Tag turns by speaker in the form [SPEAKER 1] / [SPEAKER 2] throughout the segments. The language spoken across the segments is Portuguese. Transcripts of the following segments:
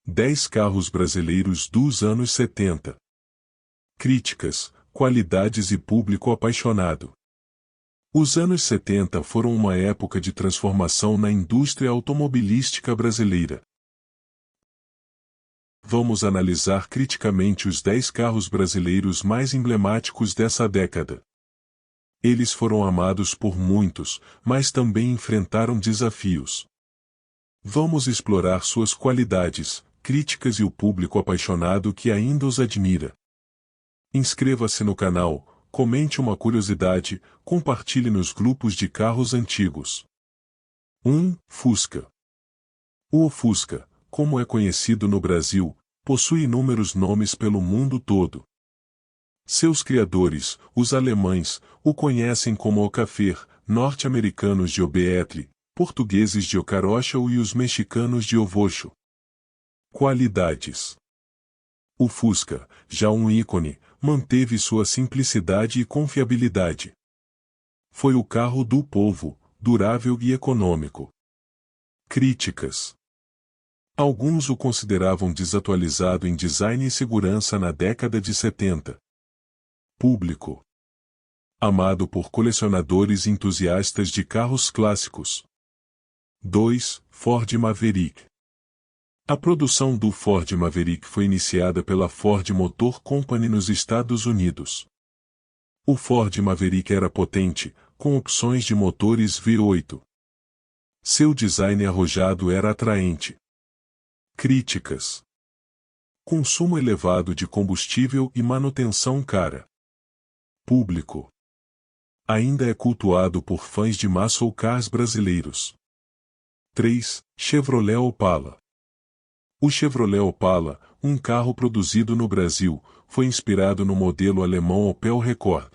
[SPEAKER 1] 10 carros brasileiros dos anos 70. Críticas, qualidades e público apaixonado. Os anos 70 foram uma época de transformação na indústria automobilística brasileira. Vamos analisar criticamente os 10 carros brasileiros mais emblemáticos dessa década. Eles foram amados por muitos, mas também enfrentaram desafios. Vamos explorar suas qualidades, críticas e o público apaixonado que ainda os admira. Inscreva-se no canal, comente uma curiosidade, compartilhe nos grupos de carros antigos. 1. Fusca. O Fusca, como é conhecido no Brasil, possui inúmeros nomes pelo mundo todo. Seus criadores, os alemães, o conhecem como Ocafer, norte-americanos de Obeetle, portugueses de Ocarocha e os mexicanos de Ovocho. Qualidades. O Fusca, já um ícone, manteve sua simplicidade e confiabilidade. Foi o carro do povo, durável e econômico. Críticas. Alguns o consideravam desatualizado em design e segurança na década de 70. Público. Amado por colecionadores e entusiastas de carros clássicos. 2. Ford Maverick. A produção do Ford Maverick foi iniciada pela Ford Motor Company nos Estados Unidos. O Ford Maverick era potente, com opções de motores V8. Seu design arrojado era atraente. Críticas. Consumo elevado de combustível e manutenção cara. Público. Ainda é cultuado por fãs de muscle cars brasileiros. 3. Chevrolet Opala. O Chevrolet Opala, um carro produzido no Brasil, foi inspirado no modelo alemão Opel Rekord.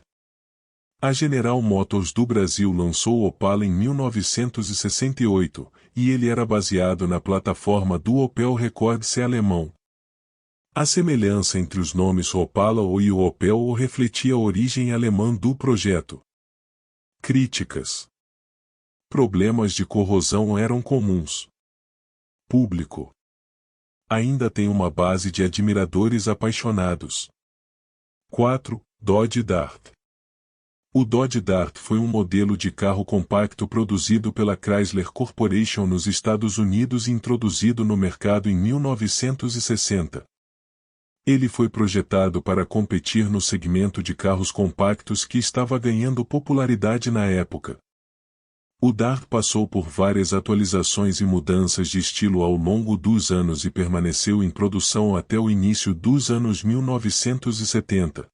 [SPEAKER 1] A General Motors do Brasil lançou o Opala em 1968, e ele era baseado na plataforma do Opel Rekord C alemão. A semelhança entre os nomes Opala e o Opel refletia a origem alemã do projeto. Críticas. Problemas de corrosão eram comuns. Público. Ainda tem uma base de admiradores apaixonados. 4. Dodge Dart. O Dodge Dart foi um modelo de carro compacto produzido pela Chrysler Corporation nos Estados Unidos e introduzido no mercado em 1960. Ele foi projetado para competir no segmento de carros compactos que estava ganhando popularidade na época. O Dart passou por várias atualizações e mudanças de estilo ao longo dos anos e permaneceu em produção até o início dos anos 1970.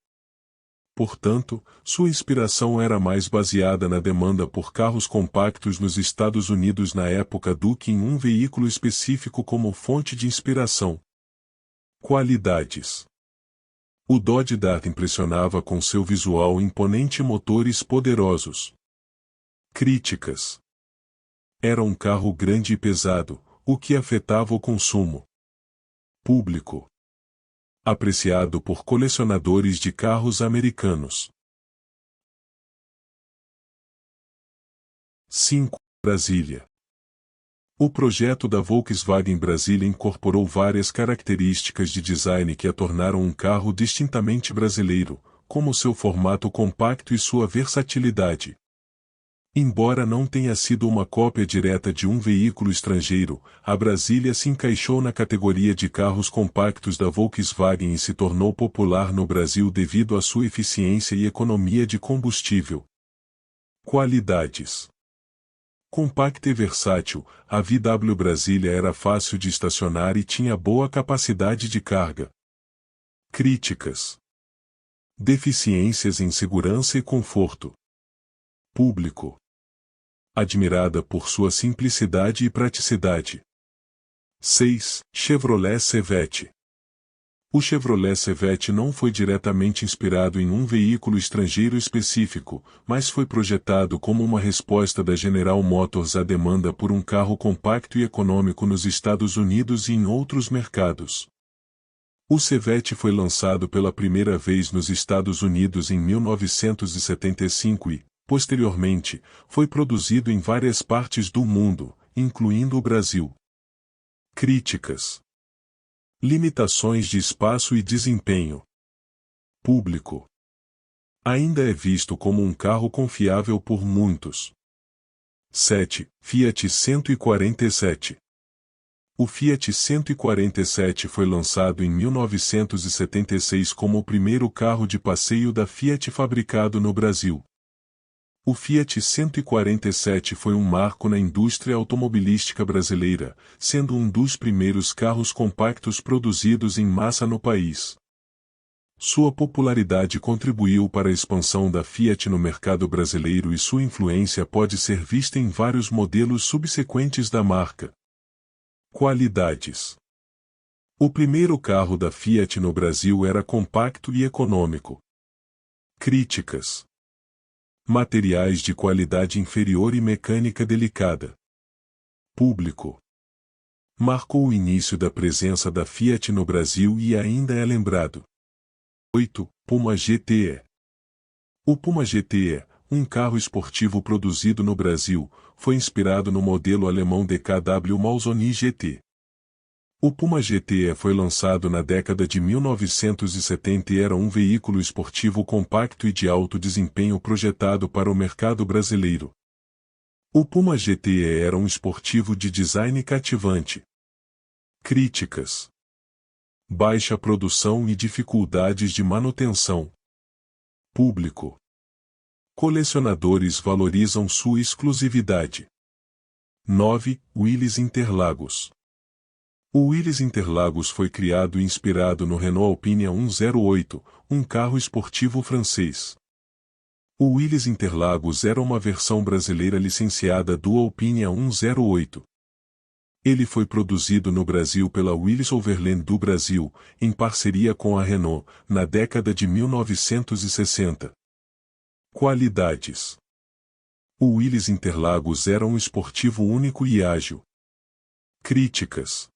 [SPEAKER 1] Portanto, sua inspiração era mais baseada na demanda por carros compactos nos Estados Unidos na época do que em um veículo específico como fonte de inspiração. Qualidades. O Dodge Dart impressionava com seu visual imponente e motores poderosos. Críticas. Era um carro grande e pesado, o que afetava o consumo. Público. Apreciado por colecionadores de carros americanos. 5. Brasília. O projeto da Volkswagen Brasília incorporou várias características de design que a tornaram um carro distintamente brasileiro, como seu formato compacto e sua versatilidade. Embora não tenha sido uma cópia direta de um veículo estrangeiro, a Brasília se encaixou na categoria de carros compactos da Volkswagen e se tornou popular no Brasil devido à sua eficiência e economia de combustível. Qualidades. Compacta e versátil, a VW Brasília era fácil de estacionar e tinha boa capacidade de carga. Críticas. Deficiências em segurança e conforto. Público. Admirada por sua simplicidade e praticidade. 6. Chevrolet Chevette. O Chevrolet Chevette não foi diretamente inspirado em um veículo estrangeiro específico, mas foi projetado como uma resposta da General Motors à demanda por um carro compacto e econômico nos Estados Unidos e em outros mercados. O Chevette foi lançado pela primeira vez nos Estados Unidos em 1975 e, posteriormente, foi produzido em várias partes do mundo, incluindo o Brasil. Críticas. Limitações de espaço e desempenho. Público. Ainda é visto como um carro confiável por muitos. 7. Fiat 147. O Fiat 147 foi lançado em 1976 como o primeiro carro de passeio da Fiat fabricado no Brasil. O Fiat 147 foi um marco na indústria automobilística brasileira, sendo um dos primeiros carros compactos produzidos em massa no país. Sua popularidade contribuiu para a expansão da Fiat no mercado brasileiro e sua influência pode ser vista em vários modelos subsequentes da marca. Qualidades. O primeiro carro da Fiat no Brasil era compacto e econômico. Críticas. Materiais de qualidade inferior e mecânica delicada. Público. Marcou o início da presença da Fiat no Brasil e ainda é lembrado. 8. Puma GTE. O Puma GTE, um carro esportivo produzido no Brasil, foi inspirado no modelo alemão DKW Mausoni GT. O Puma GTE foi lançado na década de 1970 e era um veículo esportivo compacto e de alto desempenho projetado para o mercado brasileiro. O Puma GTE era um esportivo de design cativante. Críticas. Baixa produção e dificuldades de manutenção. Público. Colecionadores valorizam sua exclusividade. 9. Willys Interlagos. O Willys Interlagos foi criado e inspirado no Renault Alpine A108, um carro esportivo francês. O Willys Interlagos era uma versão brasileira licenciada do Alpine A108. Ele foi produzido no Brasil pela Willys Overland do Brasil, em parceria com a Renault, na década de 1960. Qualidades. O Willys Interlagos era um esportivo único e ágil. Críticas.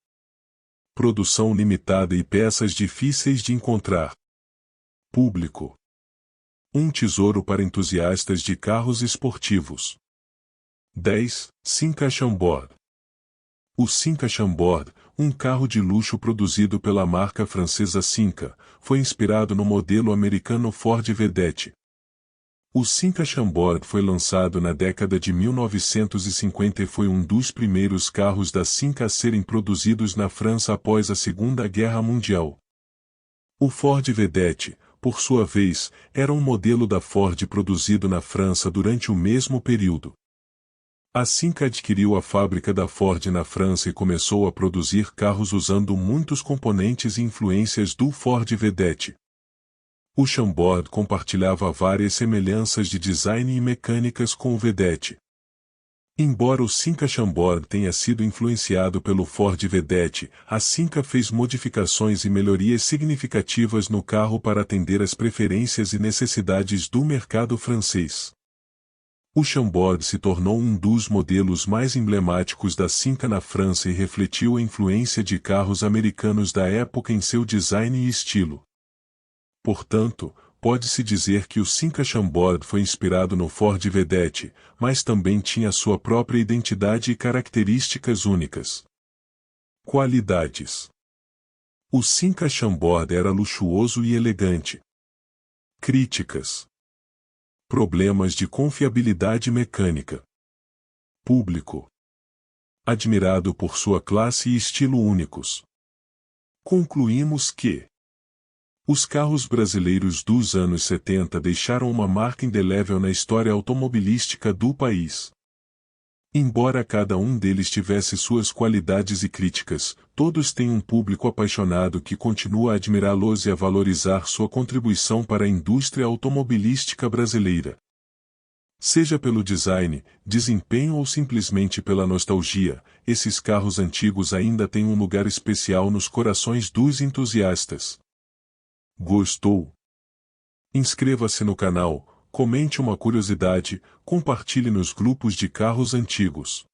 [SPEAKER 1] Produção limitada e peças difíceis de encontrar. Público. Um tesouro para entusiastas de carros esportivos. 10. Simca Chambord. O Simca Chambord, um carro de luxo produzido pela marca francesa Simca, foi inspirado no modelo americano Ford Vedette. O Simca Chambord foi lançado na década de 1950 e foi um dos primeiros carros da Simca a serem produzidos na França após a Segunda Guerra Mundial. O Ford Vedette, por sua vez, era um modelo da Ford produzido na França durante o mesmo período. A Simca adquiriu a fábrica da Ford na França e começou a produzir carros usando muitos componentes e influências do Ford Vedette. O Chambord compartilhava várias semelhanças de design e mecânicas com o Vedette. Embora o Simca Chambord tenha sido influenciado pelo Ford Vedette, a Simca fez modificações e melhorias significativas no carro para atender às preferências e necessidades do mercado francês. O Chambord se tornou um dos modelos mais emblemáticos da Simca na França e refletiu a influência de carros americanos da época em seu design e estilo. Portanto, pode-se dizer que o Simca Chambord foi inspirado no Ford Vedette, mas também tinha sua própria identidade e características únicas. Qualidades. O Simca Chambord era luxuoso e elegante. Críticas. Problemas de confiabilidade mecânica. Público. Admirado por sua classe e estilo únicos. Concluímos que os carros brasileiros dos anos 70 deixaram uma marca indelével na história automobilística do país. Embora cada um deles tivesse suas qualidades e críticas, todos têm um público apaixonado que continua a admirá-los e a valorizar sua contribuição para a indústria automobilística brasileira. Seja pelo design, desempenho ou simplesmente pela nostalgia, esses carros antigos ainda têm um lugar especial nos corações dos entusiastas. Gostou? Inscreva-se no canal, comente uma curiosidade, compartilhe nos grupos de carros antigos.